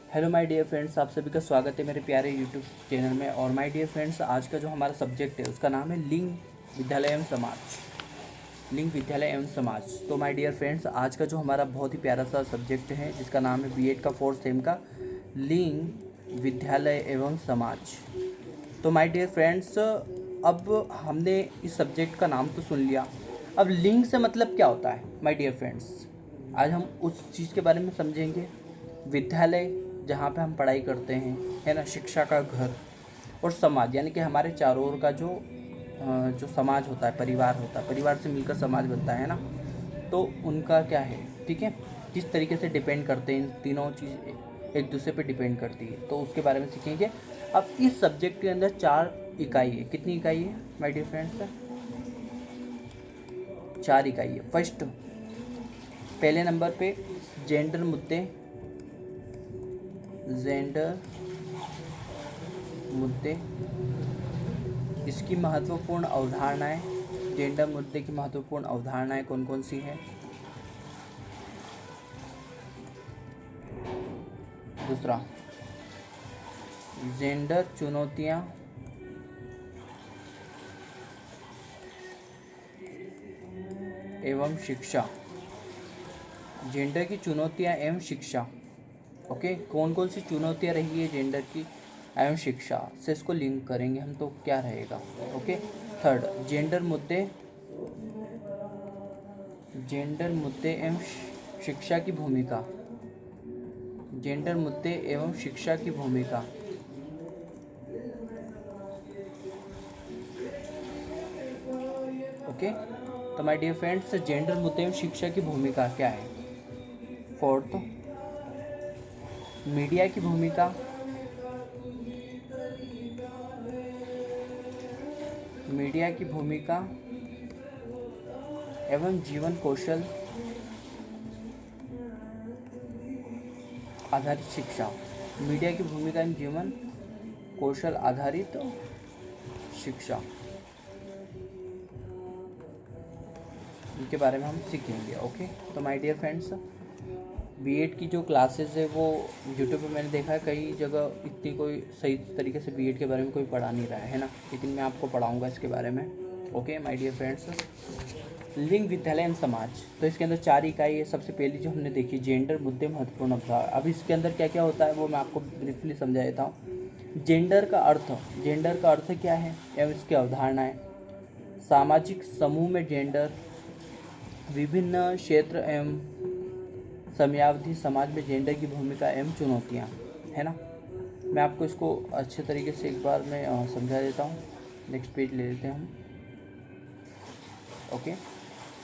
Hello my dear friends, आप सभी का स्वागत है मेरे प्यारे यूट्यूब चैनल में। और माय डियर फ्रेंड्स, आज का जो हमारा सब्जेक्ट है उसका नाम है लिंग विद्यालय एवं समाज। लिंग विद्यालय एवं समाज। तो माय डियर फ्रेंड्स, आज का जो हमारा बहुत ही प्यारा सा सब्जेक्ट है जिसका नाम है बीएड का फोर्थ सेम का लिंग विद्यालय एवं समाज। तो माय डियर फ्रेंड्स, अब हमने इस सब्जेक्ट का नाम तो सुन लिया। अब लिंग से मतलब क्या होता है माय डियर फ्रेंड्स, आज हम उस चीज़ के बारे में समझेंगे। विद्यालय जहाँ पे हम पढ़ाई करते हैं, है ना, शिक्षा का घर, और समाज यानी कि हमारे चारों ओर का जो समाज होता है, परिवार होता है, परिवार से मिलकर समाज बनता है ना। तो उनका क्या है, ठीक है, किस तरीके से डिपेंड करते हैं, इन तीनों चीज़ एक दूसरे पे डिपेंड करती है, तो उसके बारे में सीखेंगे। अब इस सब्जेक्ट के अंदर 4 इकाई है। कितनी इकाई है माय डियर फ्रेंड्स? 4 इकाई है। फर्स्ट, पहले नंबर पे जेंडर मुद्दे, जेंडर मुद्दे, इसकी महत्वपूर्ण अवधारणाएं। जेंडर मुद्दे की महत्वपूर्ण अवधारणाएं कौन कौन सी हैं? दूसरा, जेंडर चुनौतियां एवं शिक्षा। जेंडर की चुनौतियां एवं शिक्षा, ओके, कौन कौन सी चुनौतियां रही है जेंडर की एवं शिक्षा से, इसको लिंक करेंगे हम, तो क्या रहेगा। ओके। थर्ड, जेंडर मुद्दे, जेंडर मुद्दे एवं शिक्षा की भूमिका। जेंडर मुद्दे एवं शिक्षा की भूमिका। ओके। तो माय डियर फ्रेंड्स, जेंडर मुद्दे एवं शिक्षा की भूमिका क्या है। फोर्थ, मीडिया की भूमिका, मीडिया की भूमिका एवं जीवन कौशल आधारित शिक्षा। मीडिया की भूमिका एवं जीवन कौशल आधारित शिक्षा, इनके बारे में हम सीखेंगे। ओके। तो माय डियर फ्रेंड्स, बीएड की जो क्लासेस है वो यूट्यूब पे मैंने देखा है कई जगह इतनी कोई सही तरीके से बीएड के बारे में कोई पढ़ा नहीं रहा है ना, लेकिन मैं आपको पढ़ाऊँगा इसके बारे में। ओके माय डियर फ्रेंड्स, लिंग विद्यालय एवं समाज। तो इसके अंदर 4 इकाई है। सबसे पहली जो हमने देखी, जेंडर मुद्दे महत्वपूर्ण अवधार। अब इसके अंदर क्या क्या होता है वो मैं आपको ब्रीफली समझा देता हूँ। जेंडर का अर्थ, जेंडर का अर्थ क्या है एवं इसकी अवधारणाएं। सामाजिक समूह में जेंडर, विभिन्न क्षेत्र एवं समयावधि समाज में जेंडर की भूमिका एवं चुनौतियाँ, है ना। मैं आपको इसको अच्छे तरीके से एक बार मैं समझा देता हूँ। नेक्स्ट पेज ले लेते हैं हम। ओके।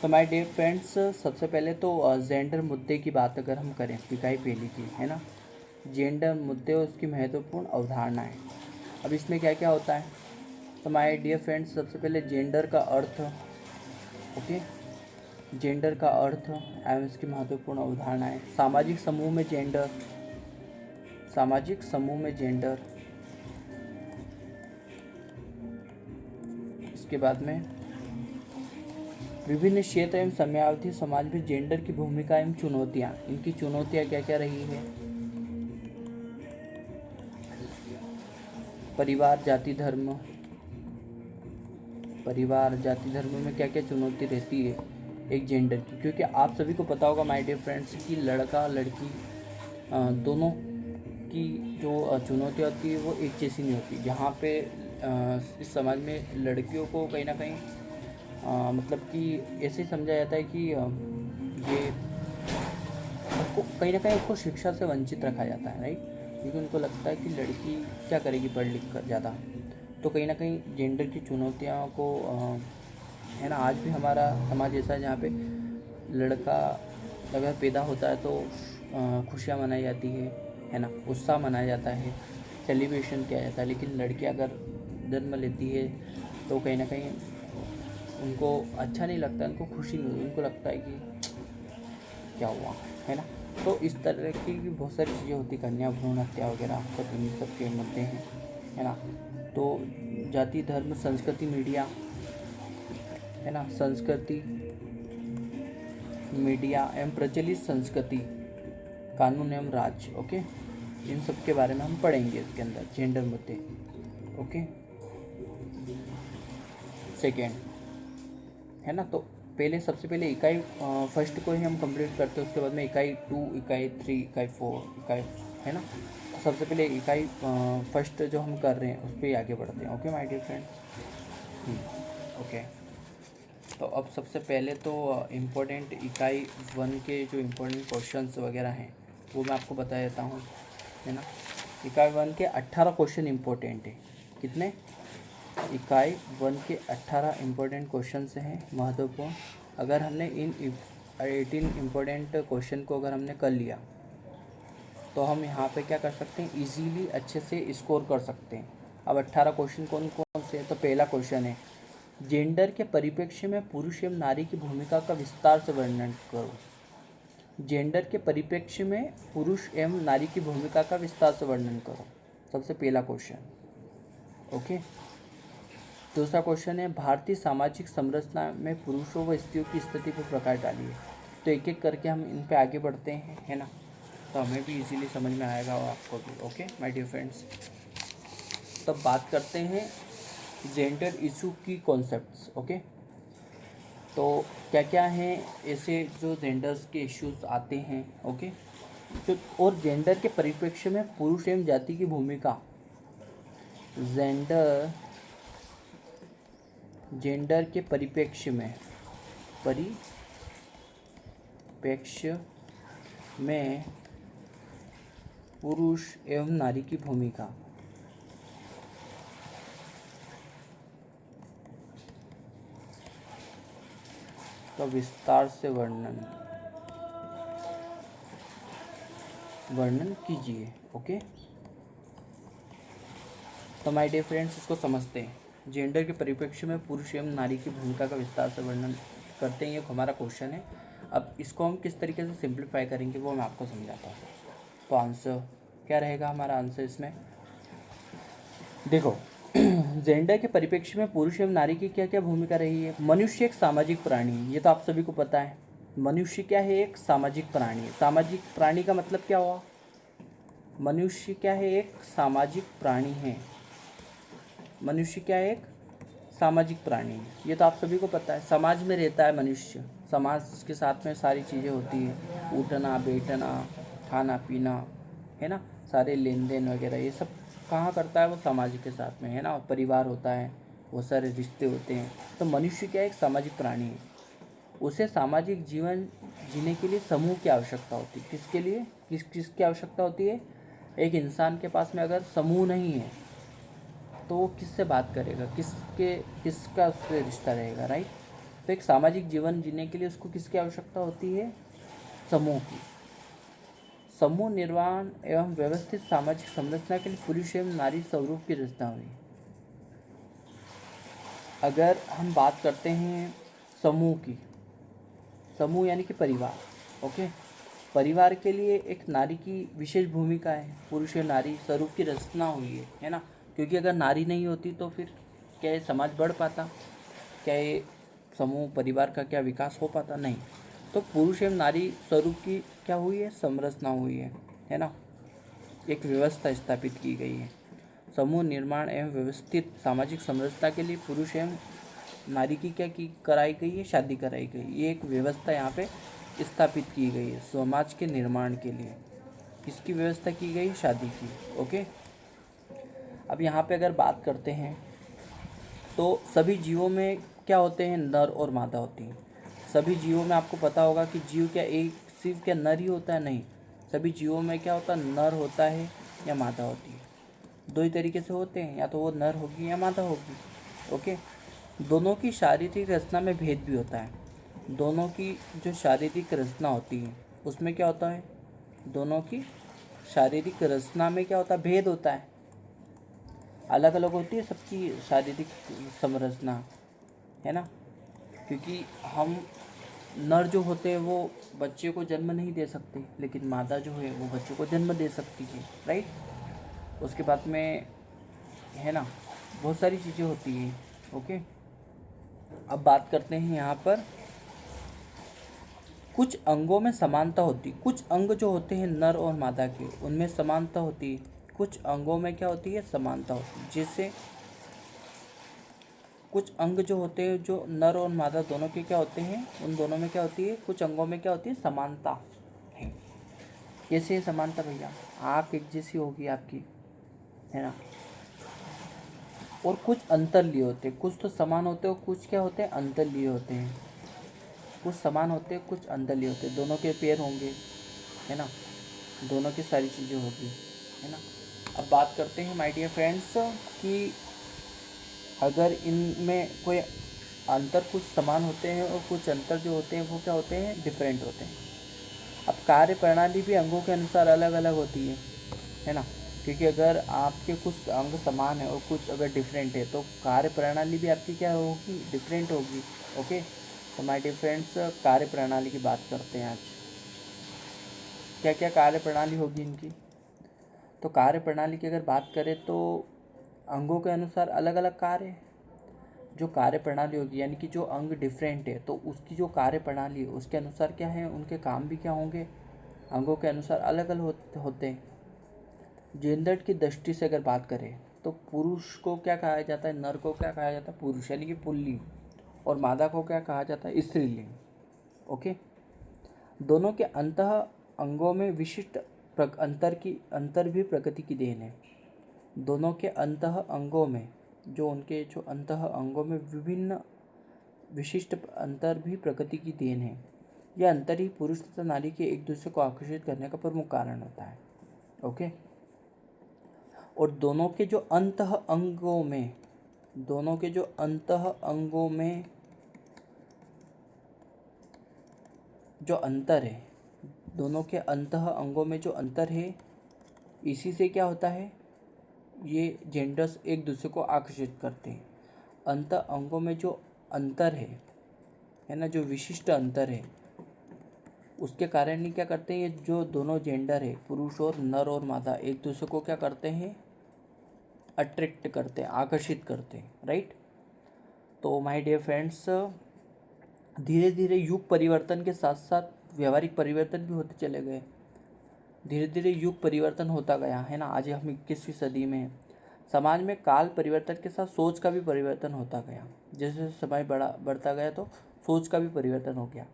तो माय डियर फ्रेंड्स, सबसे पहले तो जेंडर मुद्दे की बात अगर हम करें, इकाई पहली की, है ना, जेंडर मुद्दे और उसकी महत्वपूर्ण अवधारणाएं। अब इसमें क्या क्या होता है, तो माय डियर फ्रेंड्स, सबसे पहले जेंडर का अर्थ। ओके, जेंडर का अर्थ एवं इसकी महत्वपूर्ण अवधारणाएं। सामाजिक समूह में जेंडर, सामाजिक समूह में जेंडर। इसके बाद में विभिन्न क्षेत्र एवं समयावधि समाज में जेंडर की भूमिका एवं चुनौतियाँ। इनकी चुनौतियाँ क्या क्या रही है। परिवार, जाति, धर्म। परिवार, जाति, धर्म में क्या क्या चुनौती रहती है एक जेंडर की, क्योंकि आप सभी को पता होगा माय डियर फ्रेंड्स कि लड़का लड़की दोनों की जो चुनौतियाँ होती है वो एक जैसी नहीं होती। जहाँ पे इस समाज में लड़कियों को कहीं ना कहीं मतलब कि ऐसे समझा जाता है कि ये उसको कहीं ना कहीं उसको शिक्षा से वंचित रखा जाता है, राइट, क्योंकि उनको लगता है कि लड़की क्या करेगी पढ़ लिख कर ज़्यादा। तो कहीं ना कहीं जेंडर की चुनौतियों को है ना, आज भी हमारा समाज ऐसा है जहाँ पे लड़का अगर पैदा होता है तो खुशियाँ मनाई जाती है ना, उत्साह मनाया जाता है, सेलिब्रेशन किया जाता है। लेकिन लड़कियाँ अगर जन्म लेती है तो कहीं ना कहीं उनको अच्छा नहीं लगता, उनको खुशी नहीं होती, उनको लगता है कि क्या हुआ, है ना। तो इस तरह की भी बहुत सारी चीज़ें होती, कन्या भ्रूण हत्या वगैरह सब इन सब के मुद्दे हैं, है ना। तो जाति, धर्म, संस्कृति, मीडिया, है ना, संस्कृति, मीडिया एवं प्रचलित संस्कृति, कानून एवं राज्य। ओके। इन सब के बारे में हम पढ़ेंगे इसके अंदर, जेंडर मुद्दे। ओके, सेकेंड है ना। तो पहले सबसे पहले इकाई फर्स्ट को ही हम कंप्लीट करते हैं, उसके बाद में इकाई 2, इकाई 3, इकाई 4, इकाई, है ना। तो सबसे पहले इकाई फर्स्ट जो हम कर रहे हैं उस पर ही आगे बढ़ते हैं। Okay my dear friends. Okay, तो अब सबसे पहले तो इम्पोर्टेंट इकाई 1 के जो इम्पोर्टेंट क्वेश्चंस वगैरह हैं वो मैं आपको बता देता हूँ, है ना। इकाई 1 के 18 क्वेश्चन इम्पोर्टेंट है। कितने? इकाई 1 के 18 इम्पोर्टेंट क्वेश्चन हैं, महत्वपूर्ण। अगर हमने इन 18 इम्पोर्टेंट क्वेश्चन को अगर हमने कर लिया तो हम यहाँ पे क्या कर सकते हैं, इजीली अच्छे से स्कोर कर सकते हैं। अब 18 क्वेश्चन कौन कौन से हैं? तो पहला क्वेश्चन है, जेंडर के परिप्रेक्ष्य में पुरुष एवं नारी की भूमिका का विस्तार से वर्णन करो। जेंडर के परिप्रेक्ष्य में पुरुष एवं नारी की भूमिका का विस्तार से वर्णन करो, सबसे पहला क्वेश्चन। ओके, दूसरा क्वेश्चन है, भारतीय सामाजिक संरचना में पुरुषों व स्त्रियों की स्थिति पर प्रकाश डालिए। तो एक एक करके हम इन पे आगे बढ़ते हैं, है ना। तो हमें भी इजीली समझ में आएगा और आपको भी। ओके माय डियर फ्रेंड्स, तब बात करते हैं जेंडर इशू की कॉन्सेप्ट्स। ओके, तो क्या क्या हैं ऐसे जो जेंडर्स के इश्यूज आते हैं। ओके, तो और जेंडर के परिप्रेक्ष्य में पुरुष एवं जाति की भूमिका, जेंडर के परिप्रेक्ष्य में पुरुष एवं नारी की भूमिका का विस्तार से वर्णन कीजिए। ओके, तो माय डियर फ्रेंड्स, इसको समझते हैं। जेंडर के परिप्रेक्ष्य में पुरुष एवं नारी की भूमिका का विस्तार से वर्णन करते हैं, ये हमारा क्वेश्चन है। अब इसको हम किस तरीके से सिंप्लीफाई करेंगे वो मैं आपको समझाता हूँ। तो आंसर क्या रहेगा हमारा आंसर इसमें, देखो जेंडर के परिप्रेक्ष्य में पुरुष एवं नारी की क्या क्या भूमिका रही है। मनुष्य एक सामाजिक प्राणी है, ये तो आप सभी को पता है। मनुष्य क्या है? एक सामाजिक प्राणी है। सामाजिक प्राणी का मतलब क्या हुआ? मनुष्य क्या है? एक सामाजिक प्राणी है। मनुष्य क्या है? एक सामाजिक प्राणी है, ये तो आप सभी को पता है। समाज में रहता है मनुष्य, समाज के साथ में सारी चीज़ें होती हैं, उठना बैठना, खाना पीना, है ना, सारे लेन देन वगैरह ये सब कहाँ करता है? वो समाज के साथ में, है ना। परिवार होता है, बहुत सारे रिश्ते होते हैं। तो मनुष्य क्या है? एक सामाजिक प्राणी है। उसे सामाजिक जीवन जीने के लिए समूह की आवश्यकता होती है। किसके लिए? किसकी आवश्यकता होती है? एक इंसान के पास में अगर समूह नहीं है तो वो किससे बात करेगा, किसका उससे रिश्ता रहेगा, राइट। तो एक सामाजिक जीवन जीने के लिए उसको किसकी आवश्यकता होती है? समूह की। समूह निर्माण एवं व्यवस्थित सामाजिक संरचना के लिए पुरुष एवं नारी स्वरूप की रचना हुई। अगर हम बात करते हैं समूह की, समूह यानी कि परिवार। ओके, परिवार के लिए एक नारी की विशेष भूमिका है, पुरुष एवं नारी स्वरूप की रचना हुई है ना। क्योंकि अगर नारी नहीं होती तो फिर क्या ये समाज बढ़ पाता? क्या ये समूह परिवार का क्या विकास हो पाता? नहीं। तो पुरुष एवं नारी स्वरूप की क्या हुई है? संरचना हुई है ना। एक व्यवस्था स्थापित की गई है। समूह निर्माण एवं व्यवस्थित सामाजिक संरचना के लिए पुरुष एवं नारी की क्या की कराई गई है? शादी कराई गई। ये एक व्यवस्था यहाँ पे स्थापित की गई है समाज के निर्माण के लिए। किसकी व्यवस्था की गई? शादी की। ओके, अब यहाँ पे अगर बात करते हैं तो सभी जीवों में क्या होते हैं? नर और मादा होती हैं। सभी जीवों में आपको पता होगा कि जीव क्या एक सिर्फ क्या नर ही होता है? नहीं, सभी जीवों में क्या होता है? नर होता है या मादा होती है। दो ही तरीके से होते हैं, या तो वो नर होगी या मादा होगी। ओके, दोनों की शारीरिक रचना में भेद भी होता है। दोनों की जो शारीरिक रचना होती है उसमें क्या होता है? दोनों की शारीरिक रचना में क्या होता है? भेद होता है। अलग अलग होती है सबकी शारीरिक संरचना, है ना। क्योंकि हम नर जो होते हैं वो बच्चे को जन्म नहीं दे सकते, लेकिन मादा जो है वो बच्चे को जन्म दे सकती है, राइट। उसके बाद में, है ना, बहुत सारी चीज़ें होती हैं। ओके, अब बात करते हैं यहाँ पर कुछ अंगों में समानता होती, कुछ अंग जो होते हैं नर और मादा के, उनमें समानता होती है। कुछ अंगों में क्या होती है, समानता होती है। जैसे कुछ अंग जो होते हैं, जो नर और मादा दोनों के क्या होते हैं, उन दोनों में क्या होती है, कुछ अंगों में क्या होती है, समानता है। कैसे है समानता भैया, आँख एक जैसी होगी आपकी, है ना। और कुछ अंतर लिए होते हैं, कुछ तो समान होते हैं और कुछ क्या होते हैं, अंतर लिए होते हैं। कुछ समान होते हैं, कुछ अंतर लिए होते हैं। दोनों के पैर होंगे, है ना, दोनों की सारी चीज़ें होगी, है ना। अब बात करते हैं माय डियर फ्रेंड्स कि अगर इनमें कोई अंतर, कुछ समान होते हैं और कुछ अंतर जो होते हैं वो क्या होते हैं, डिफरेंट होते हैं। अब कार्य प्रणाली भी अंगों के अनुसार अलग अलग होती है ना। क्योंकि अगर आपके कुछ अंग समान है और कुछ अगर डिफरेंट है तो कार्य प्रणाली भी आपकी क्या होगी, डिफरेंट होगी। ओके, तो माय डियर फ्रेंड्स कार्य प्रणाली की बात करते हैं आज। क्या क्या कार्य प्रणाली होगी इनकी। तो कार्य प्रणाली की अगर बात करें तो अंगों के अनुसार अलग अलग कार्य है। जो कार्य प्रणाली होगी यानी कि जो अंग डिफरेंट है तो उसकी जो कार्य प्रणाली है उसके अनुसार क्या है, उनके काम भी क्या होंगे, अंगों के अनुसार अलग अलग होते हैं। जेंडर की दृष्टि से अगर बात करें तो पुरुष को क्या कहा जाता है, नर को क्या कहा जाता है, पुरुष यानी कि पुल्लिंग, और मादा को क्या कहा जाता है, स्त्रीलिंग। ओके, दोनों के अंतः अंगों में विशिष्ट अंतर भी प्रकृति की देन है। दोनों के अंतः अंगों में जो अंतः अंगों में विभिन्न विशिष्ट अंतर भी प्रकृति की देन है। यह अंतर ही पुरुष तथा नारी के एक दूसरे को आकर्षित करने का प्रमुख कारण होता है। ओके, और दोनों के जो अंतः अंगों में जो अंतर है, दोनों के अंतः अंगों में जो अंतर है, इसी से क्या होता है, ये जेंडर्स एक दूसरे को आकर्षित करते हैं। अंतः अंगों में जो अंतर है ना, जो विशिष्ट अंतर है, उसके कारण ही क्या करते हैं, ये जो दोनों जेंडर है, पुरुष और नर और मादा, एक दूसरे को क्या करते हैं, अट्रैक्ट करते हैं, आकर्षित करते हैं, राइट। तो माय डियर फ्रेंड्स धीरे धीरे युग परिवर्तन के साथ साथ व्यवहारिक परिवर्तन भी होते चले गए। धीरे धीरे युग परिवर्तन होता गया, है ना। आज हम 21वीं सदी में हैं। समाज में काल परिवर्तन के साथ सोच का भी परिवर्तन होता गया। जैसे जैसे समय बढ़ता गया तो सोच का भी परिवर्तन हो गया।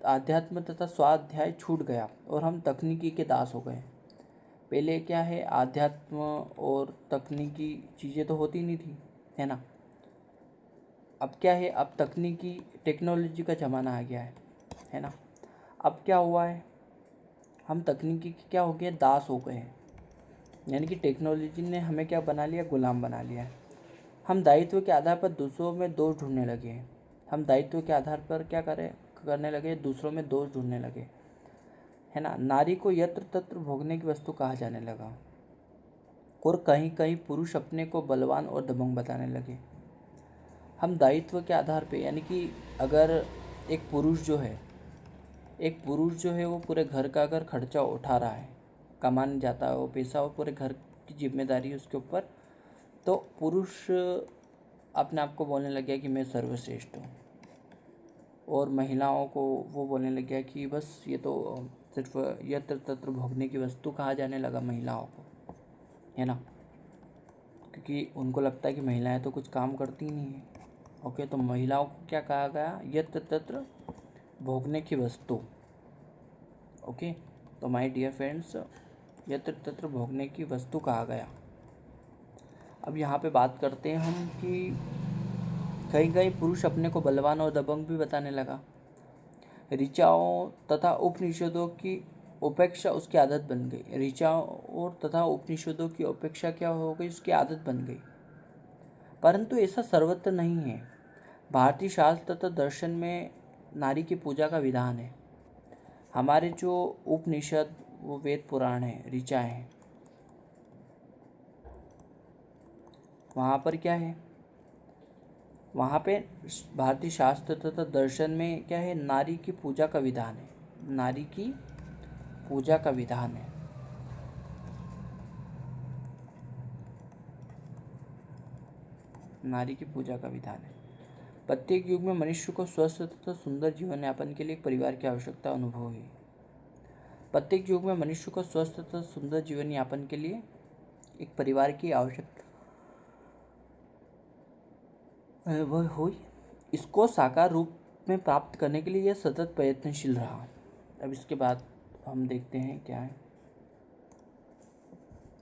आध्यात्म तथा स्वाध्याय छूट गया और हम तकनीकी के दास हो गए। पहले क्या है, आध्यात्म और तकनीकी चीज़ें तो होती नहीं थी, है ना। अब क्या है, अब तकनीकी टेक्नोलॉजी का ज़माना आ गया है ना। अब क्या हुआ है, हम तकनीकी के क्या हो गए, दास हो गए हैं। यानी कि टेक्नोलॉजी ने हमें क्या बना लिया, गुलाम बना लिया है। हम दायित्व के आधार पर दूसरों में दोष ढूंढने लगे हैं। हम दायित्व के आधार पर क्या करने लगे, दूसरों में दोष ढूंढने लगे, है ना। नारी को यत्र तत्र भोगने की वस्तु कहा जाने लगा और कहीं कहीं पुरुष अपने को बलवान और दबंग बताने लगे। हम दायित्व के आधार पे, यानी कि अगर एक पुरुष जो है वो पूरे घर का अगर खर्चा उठा रहा है, कमाने जाता है, वो पैसा, वो पूरे घर की जिम्मेदारी है उसके ऊपर, तो पुरुष अपने आप को बोलने लग गया कि मैं सर्वश्रेष्ठ हूँ। और महिलाओं को वो बोलने लग गया कि बस ये तो सिर्फ यत्र तत्र भोगने की वस्तु कहा जाने लगा महिलाओं को, है ना। क्योंकि उनको लगता है कि महिलाएं तो कुछ काम करती ही नहीं है। ओके, तो महिलाओं को क्या कहा गया, यत्र तत्र भोगने की वस्तु। ओके, तो माय डियर फ्रेंड्स यत्र तत्र भोगने की वस्तु कहा गया। अब यहाँ पे बात करते हैं हम कि कहीं कहीं पुरुष अपने को बलवान और दबंग भी बताने लगा। ऋचाओं तथा उपनिषदों की उपेक्षा उसकी आदत बन गई। ऋचाओं और तथा उपनिषदों की उपेक्षा क्या हो गई, उसकी आदत बन गई। परंतु ऐसा सर्वत्र नहीं है। भारतीय शास्त्र तथा दर्शन में नारी की पूजा का विधान है। हमारे जो उपनिषद, वो वेद पुराण है, ऋचा है, वहाँ पर क्या है, वहाँ पे भारतीय शास्त्र तथा दर्शन में क्या है, नारी की पूजा का विधान है। नारी की पूजा का विधान है। नारी की पूजा का विधान है। प्रत्येक युग में मनुष्य को स्वस्थ तथा सुंदर जीवन यापन के लिए एक परिवार की आवश्यकता अनुभव हुई। प्रत्येक युग में मनुष्य को स्वस्थ तथा सुंदर जीवन यापन के लिए एक परिवार की आवश्यकता अनुभव हुई। इसको साकार रूप में प्राप्त करने के लिए यह सतत प्रयत्नशील रहा। अब इसके बाद हम देखते हैं क्या है।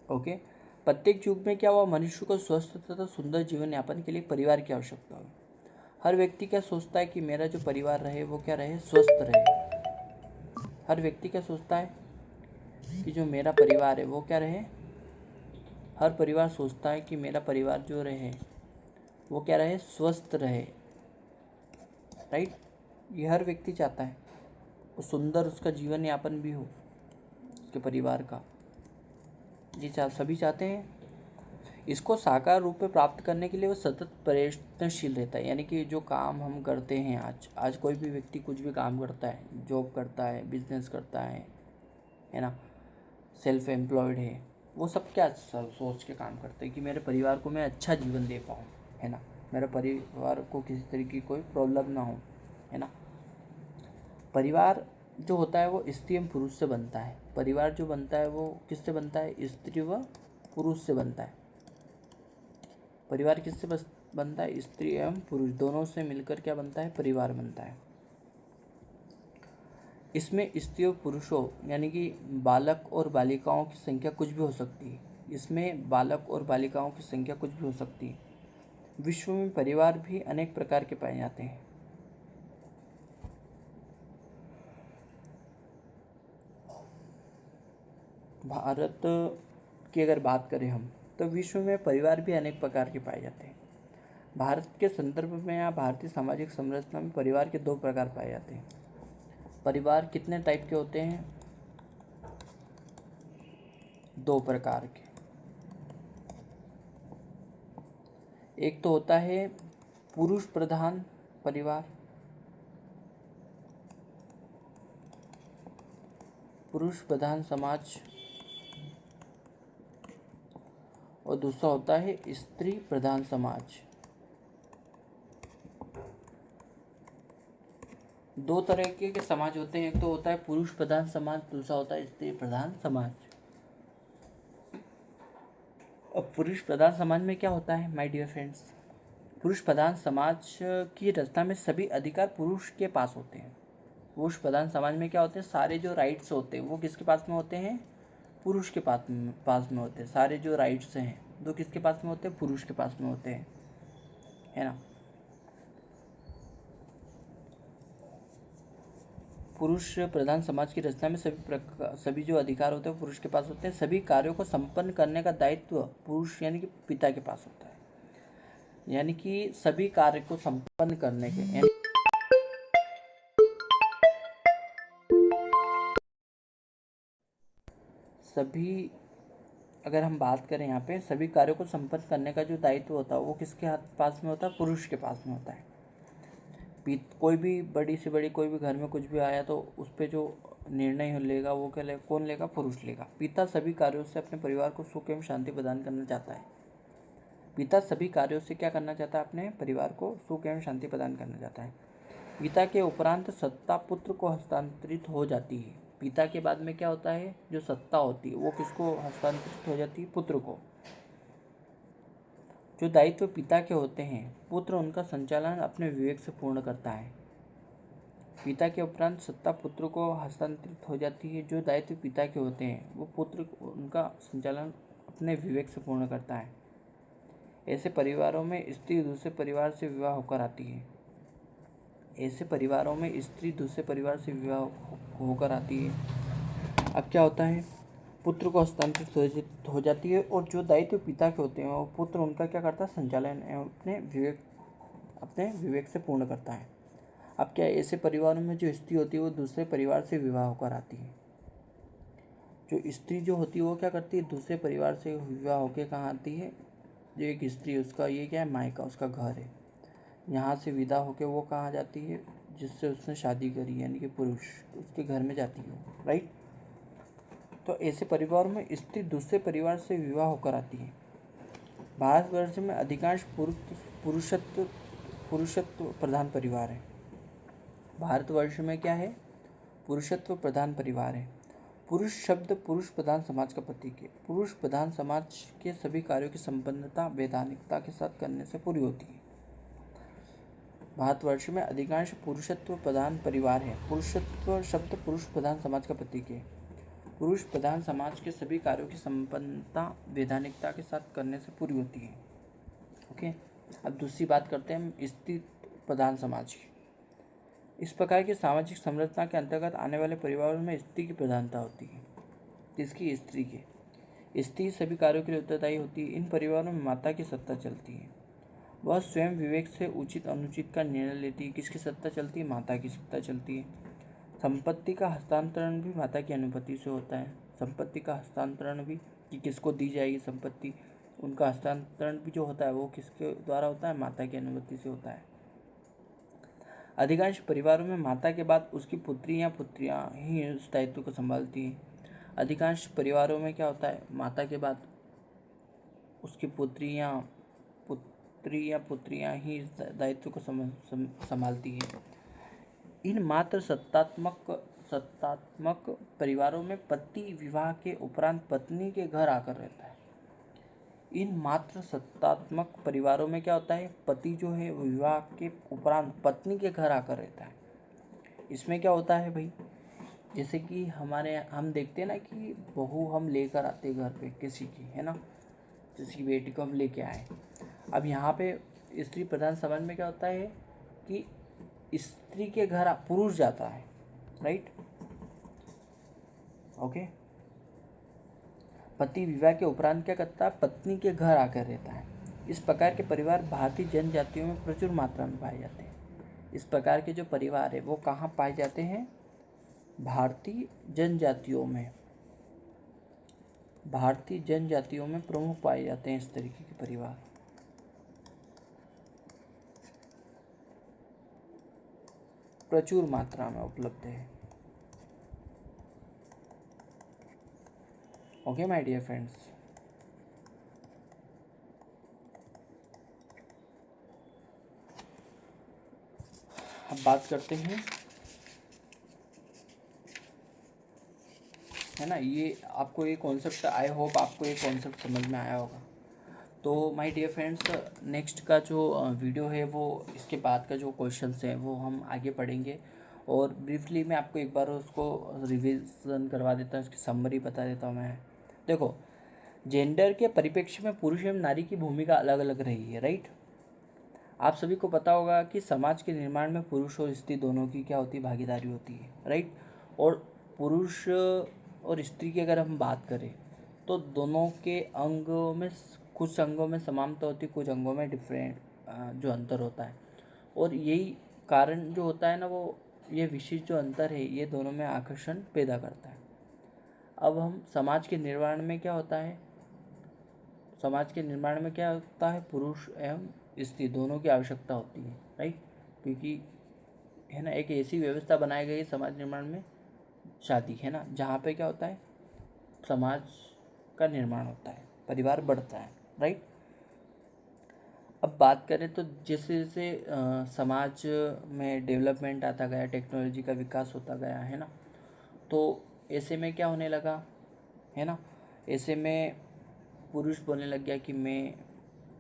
ओके, प्रत्येक युग में क्या हुआ, मनुष्य को स्वस्थ तथा सुंदर जीवन यापन के लिए परिवार की आवश्यकता हुई। हर व्यक्ति क्या सोचता है कि मेरा जो परिवार रहे वो क्या रहे, स्वस्थ रहे। हर व्यक्ति क्या सोचता है कि जो मेरा परिवार है वो क्या रहे, हर परिवार सोचता है कि मेरा परिवार जो रहे वो क्या रहे, स्वस्थ रहे। राइट, ये हर व्यक्ति चाहता है और सुंदर उसका जीवन यापन भी हो उसके परिवार का, ये सभी चाहते हैं। इसको साकार रूप में प्राप्त करने के लिए वो सतत प्रयत्नशील रहता है। यानी कि जो काम हम करते हैं आज कोई भी व्यक्ति कुछ भी काम करता है, जॉब करता है, बिजनेस करता है ना, सेल्फ एम्प्लॉयड है, वो सब क्या सोच के काम करते हैं कि मेरे परिवार को मैं अच्छा जीवन दे पाऊँ, है ना, मेरे परिवार को किसी तरीके की कोई प्रॉब्लम ना हो, है ना। परिवार जो होता है वो स्त्री एवं पुरुष से बनता है। परिवार जो बनता है वो किससे बनता है, स्त्री व पुरुष से बनता है। परिवार किससे बनता है, स्त्री एवं पुरुष दोनों से मिलकर क्या बनता है, परिवार बनता है। इसमें स्त्री और पुरुषों यानी कि बालक और बालिकाओं की संख्या कुछ भी हो सकती है। इसमें बालक और बालिकाओं की संख्या कुछ भी हो सकती है। विश्व में परिवार भी अनेक प्रकार के पाए जाते हैं। भारत की अगर बात करें हम तो विश्व में परिवार भी अनेक प्रकार के पाए जाते हैं। भारत के संदर्भ में या भारतीय सामाजिक संरचना में परिवार के 2 प्रकार पाए जाते हैं। परिवार कितने टाइप के होते हैं, 2 प्रकार के। एक तो होता है पुरुष प्रधान परिवार, पुरुष प्रधान समाज, और दूसरा होता है स्त्री प्रधान समाज। 2 तरह के समाज होते हैं, एक तो होता है पुरुष प्रधान समाज, दूसरा होता है स्त्री प्रधान समाज। अब पुरुष प्रधान समाज में क्या होता है माय डियर फ्रेंड्स, पुरुष प्रधान समाज की रचना में सभी अधिकार पुरुष के पास होते हैं। पुरुष प्रधान समाज में क्या होते हैं, सारे जो राइट्स होते हैं वो किसके पास में होते हैं, पुरुष के पास में होते हैं। सारे जो राइट्स हैं वो किसके पास में होते हैं, पुरुष के पास में होते हैं, है ना। पुरुष प्रधान समाज की रचना में सभी जो अधिकार होते हैं पुरुष के पास होते हैं। सभी कार्यों को संपन्न करने का दायित्व पुरुष यानी कि पिता के पास होता है। यानी कि सभी कार्य को संपन्न करने के सभी अगर हम बात करें यहाँ पे सभी कार्यों को संपन्न करने का जो दायित्व होता है वो किसके पास में होता है, पुरुष के पास में होता है। कोई भी बड़ी से बड़ी कोई भी घर में कुछ भी आया तो उस पर जो निर्णय लेगा वो क्या लेगा, कौन लेगा, पुरुष लेगा। पिता सभी कार्यों से अपने परिवार को सुख एवं शांति प्रदान करना चाहता है। पिता सभी कार्यों से क्या करना चाहता है, अपने परिवार को सुख एवं शांति प्रदान करना चाहता है। पिता के उपरांत सत्ता पुत्र को हस्तांतरित हो जाती है। पिता के बाद में क्या होता है, जो सत्ता होती है वो किसको हस्तांतरित हो जाती है, पुत्र को। जो दायित्व पिता के होते हैं पुत्र उनका संचालन अपने विवेक से पूर्ण करता है। पिता के उपरांत सत्ता पुत्र को हस्तांतरित हो जाती है। जो दायित्व पिता के होते हैं वो पुत्र उनका संचालन अपने विवेक से पूर्ण करता है। ऐसे परिवारों में स्त्री दूसरे परिवार से विवाह होकर आती है। ऐसे परिवारों में स्त्री दूसरे परिवार से विवाह होकर आती है। अब क्या होता है, पुत्र को हस्तांतरित हो जाती है और जो दायित्व पिता के होते हैं वो पुत्र उनका क्या करता है, संचालन अपने विवेक से पूर्ण करता है। अब क्या ऐसे परिवारों में जो स्त्री होती है वो दूसरे परिवार से विवाह होकर आती है। जो स्त्री जो होती है वो क्या करती है, दूसरे परिवार से विवाह होकर कहाँ आती है, जो एक स्त्री उसका ये क्या है, मायका, उसका घर है। यहाँ से विदा होकर वो कहाँ जाती है, जिससे उसने शादी करी यानी कि पुरुष, उसके घर में जाती है, राइट। तो ऐसे परिवारों में स्त्री दूसरे परिवार से विवाह होकर आती है। भारतवर्ष में अधिकांश पुरुषत्व पुरुषत्व प्रधान परिवार है। भारतवर्ष में क्या है? पुरुषत्व प्रधान परिवार है। पुरुष शब्द पुरुष प्रधान समाज का प्रतीक है। पुरुष प्रधान समाज के सभी कार्यों की संपन्नता वैधानिकता के साथ करने से पूरी होती है। भारतवर्ष में अधिकांश पुरुषत्व प्रधान परिवार है। पुरुषत्व शब्द पुरुष प्रधान समाज का प्रतीक है। पुरुष प्रधान समाज के सभी कार्यों की संपन्नता वैधानिकता के साथ करने से पूरी होती है। ओके, अब दूसरी बात करते हैं हम स्त्री प्रधान समाज की। इस प्रकार की सामाजिक संरचना के अंतर्गत आने वाले परिवारों में स्त्री की प्रधानता होती है। किसकी? स्त्री की। स्त्री सभी कार्यों के लिए उत्तरदायी होती है। इन परिवारों में माता की सत्ता चलती है। वह स्वयं विवेक से उचित अनुचित का निर्णय लेती है। किसकी सत्ता चलती है? माता की सत्ता चलती है। संपत्ति का हस्तांतरण भी माता की अनुमति से होता है। संपत्ति का हस्तांतरण भी, कि किसको दी जाएगी संपत्ति, उनका हस्तांतरण भी जो होता है वो किसके द्वारा होता है? माता की अनुमति से होता है। अधिकांश परिवारों में माता के बाद उसकी पुत्री या पुत्रियां ही उस दायित्व को संभालती हैं। अधिकांश परिवारों में क्या होता है? माता के बाद उसकी पुत्री या पुत्रियां ही इस दायित्व को संभालती हैं। इन मात्र सत्तात्मक परिवारों में पति विवाह के उपरांत पत्नी के घर आकर रहता है। इन मात्र सत्तात्मक परिवारों में क्या होता है? पति जो है वो विवाह के उपरांत पत्नी के घर आकर रहता है। इसमें क्या होता है भाई? जैसे कि हम देखते हैं ना कि बहू हम लेकर आते घर पे किसी की, है ना, किसी बेटी को हम लेके आए। अब यहाँ पे स्त्री प्रधान समाज में क्या होता है कि स्त्री के घर पुरुष जाता है, राइट? ओके, पति विवाह के उपरांत क्या करता है? पत्नी के घर आकर रहता है। इस प्रकार के परिवार भारतीय जनजातियों में प्रचुर मात्रा में पाए जाते हैं। इस प्रकार के जो परिवार है वो कहाँ पाए जाते हैं? भारतीय जनजातियों में। भारतीय जनजातियों में प्रमुख पाए जाते हैं इस तरीके के परिवार। प्रचुर मात्रा में उपलब्ध है। ओके माय डियर फ्रेंड्स, अब बात करते हैं, है ना, ये आपको ये कॉन्सेप्ट, आई होप आपको ये कॉन्सेप्ट समझ में आया होगा। तो माय डियर फ्रेंड्स, नेक्स्ट का जो वीडियो है वो इसके बाद का जो क्वेश्चंस हैं वो हम आगे पढ़ेंगे, और ब्रीफली मैं आपको एक बार उसको रिवीजन करवा देता हूँ, उसकी समरी बता देता हूँ मैं। देखो, जेंडर के परिप्रेक्ष्य में पुरुष एवं नारी की भूमिका अलग अलग रही है, राइट? आप सभी को पता होगा कि समाज के निर्माण में पुरुष और स्त्री दोनों की क्या होती है? भागीदारी होती है, राइट? और पुरुष और स्त्री की अगर हम बात करें तो दोनों के अंगों में, कुछ अंगों में समानता होती है, कुछ अंगों में डिफरेंट जो अंतर होता है। और यही कारण जो होता है ना, वो ये विशिष्ट जो अंतर है ये दोनों में आकर्षण पैदा करता है। अब हम समाज के निर्माण में क्या होता है? समाज के निर्माण में क्या होता है? पुरुष एवं स्त्री दोनों की आवश्यकता होती है, राइट? क्योंकि है ना, एक ऐसी व्यवस्था बनाई गई है समाज निर्माण में, शादी, है ना, जहाँ पे क्या होता है? समाज का निर्माण होता है, परिवार बढ़ता है, राइट? अब बात करें तो जैसे जैसे समाज में डेवलपमेंट आता गया, टेक्नोलॉजी का विकास होता गया, है ना, तो ऐसे में क्या होने लगा, है ना, ऐसे में पुरुष बोलने लग गया कि मैं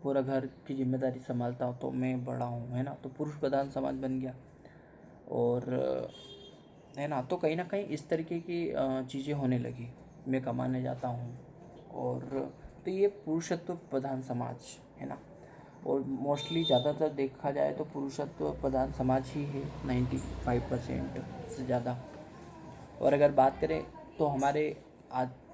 पूरा घर की जिम्मेदारी संभालता हूँ, तो मैं बड़ा हूँ, है ना, तो पुरुष प्रधान समाज बन गया। और है ना, तो कहीं ना कहीं इस तरीके की चीज़ें होने लगी, मैं कमाने जाता हूँ, और तो ये पुरुषत्व प्रधान समाज है ना। और मोस्टली ज़्यादातर देखा जाए तो पुरुषत्व प्रधान समाज ही है, 95% से ज़्यादा। और अगर बात करें तो हमारे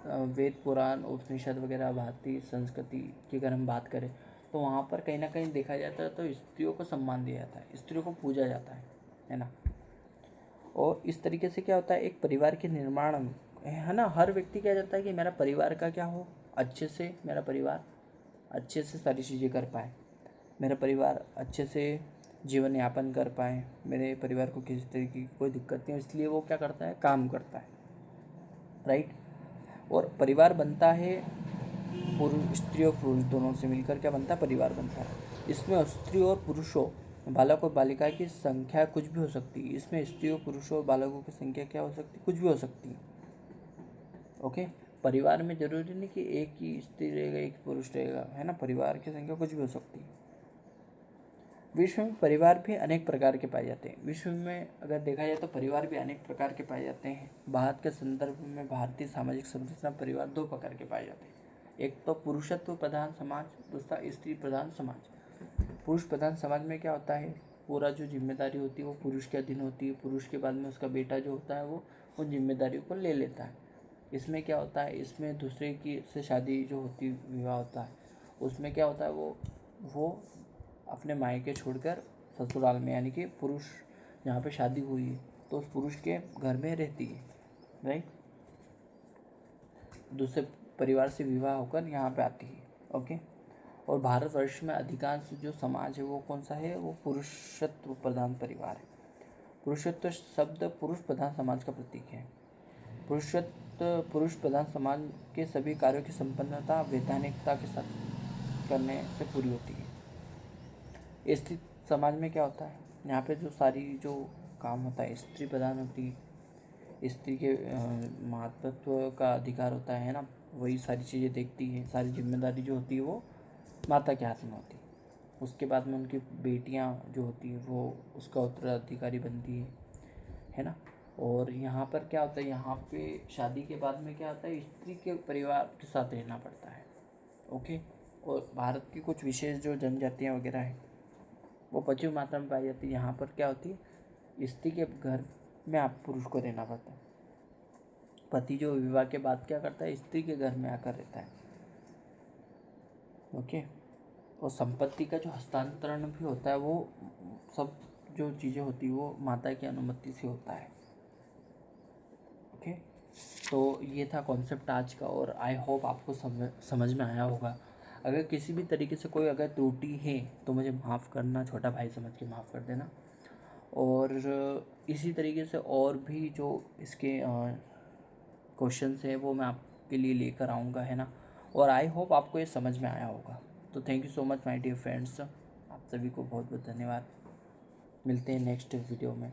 वेद पुराण उपनिषद वगैरह भारतीय संस्कृति की अगर हम बात करें तो वहाँ पर कहीं ना कहीं देखा जाता है तो स्त्रियों को सम्मान दिया जाता है, स्त्रियों को पूजा जाता है ना। और इस तरीके से क्या होता है, एक परिवार के निर्माण, है ना, हर व्यक्ति क्या चाहता है कि मेरा परिवार का क्या हो, अच्छे से मेरा परिवार अच्छे से सारी चीज़ें कर पाए, मेरा परिवार अच्छे से जीवन यापन कर पाए, मेरे परिवार को किसी तरीके की कोई दिक्कत नहीं हो, इसलिए वो क्या करता है, काम करता है, राइट। और परिवार बनता है पुरुष, स्त्री और पुरुष दोनों से मिलकर क्या बनता है, परिवार बनता है। इसमें स्त्री और पुरुषों बालक और बालिका की संख्या कुछ भी हो सकती है, इसमें स्त्रियों पुरुषों और बालकों की संख्या क्या हो सकती है, कुछ भी हो सकती है। ओके, परिवार में जरूरी नहीं कि एक ही स्त्री रहेगा एक पुरुष रहेगा, है ना, परिवार की संख्या कुछ भी हो सकती है। विश्व में परिवार भी अनेक प्रकार के पाए जाते हैं। विश्व में अगर देखा जाए तो परिवार भी अनेक प्रकार के पाए जाते हैं। भारत के संदर्भ में भारतीय सामाजिक संरचना परिवार दो प्रकार के पाए जाते हैं। एक तो पुरुषत्व प्रधान समाज, दूसरा स्त्री प्रधान समाज। पुरुष प्रधान समाज में क्या होता है, पूरा जो जिम्मेदारी होती है वो पुरुष के अधीन होती है। पुरुष के बाद में उसका बेटा जो होता है वो उन जिम्मेदारियों को ले लेता है। इसमें क्या होता है, इसमें दूसरे की से शादी जो होती है, विवाह होता है, उसमें क्या होता है, वो अपने मायके छोड़कर ससुराल में, यानी कि पुरुष जहाँ पे शादी हुई है तो उस पुरुष के घर में रहती है, राइट, दूसरे परिवार से विवाह होकर यहाँ पे आती है। ओके, और भारतवर्ष में अधिकांश जो समाज है वो कौन सा है, वो पुरुषत्व प्रधान परिवार है। पुरुषत्व शब्द पुरुष प्रधान समाज का प्रतीक है। पुरुष प्रधान समाज के सभी कार्यों की संपन्नता वैधानिकता के साथ करने से पूरी होती है। स्त्री समाज में क्या होता है, यहाँ पे जो सारी जो काम होता है स्त्री प्रधान होती है। स्त्री के मातृत्व का अधिकार होता है ना, वही सारी चीज़ें देखती है। सारी जिम्मेदारी जो होती है वो माता के हाथ में होती है। उसके बाद में उनकी बेटियाँ जो होती है वो उसका उत्तराधिकारी बनती है ना। और यहाँ पर क्या होता है, यहाँ पे शादी के बाद में क्या होता है, स्त्री के परिवार के साथ रहना पड़ता है। ओके, और भारत की कुछ विशेष जो जनजातियाँ वगैरह है वो पश्चिमी मात्रा में पाई जाती है। यहाँ पर क्या होती है, स्त्री के घर में आप पुरुष को रहना पड़ता है। पति जो विवाह के बाद क्या करता है, स्त्री के घर में आकर रहता है। ओके, और संपत्ति का जो हस्तांतरण भी होता है वो सब जो चीज़ें होती है वो माता की अनुमति से होता है। ओके, तो ये था कॉन्सेप्ट आज का, और आई होप आपको समझ में आया होगा। अगर किसी भी तरीके से कोई अगर त्रुटि है तो मुझे माफ़ करना, छोटा भाई समझ के माफ़ कर देना। और इसी तरीके से और भी जो इसके क्वेश्चंस है वो मैं आपके लिए लेकर आऊँगा, है ना। और आई होप आपको ये समझ में आया होगा। तो thank you so much my dear friends, आप सभी को बहुत बहुत धन्यवाद। मिलते हैं नेक्स्ट वीडियो में।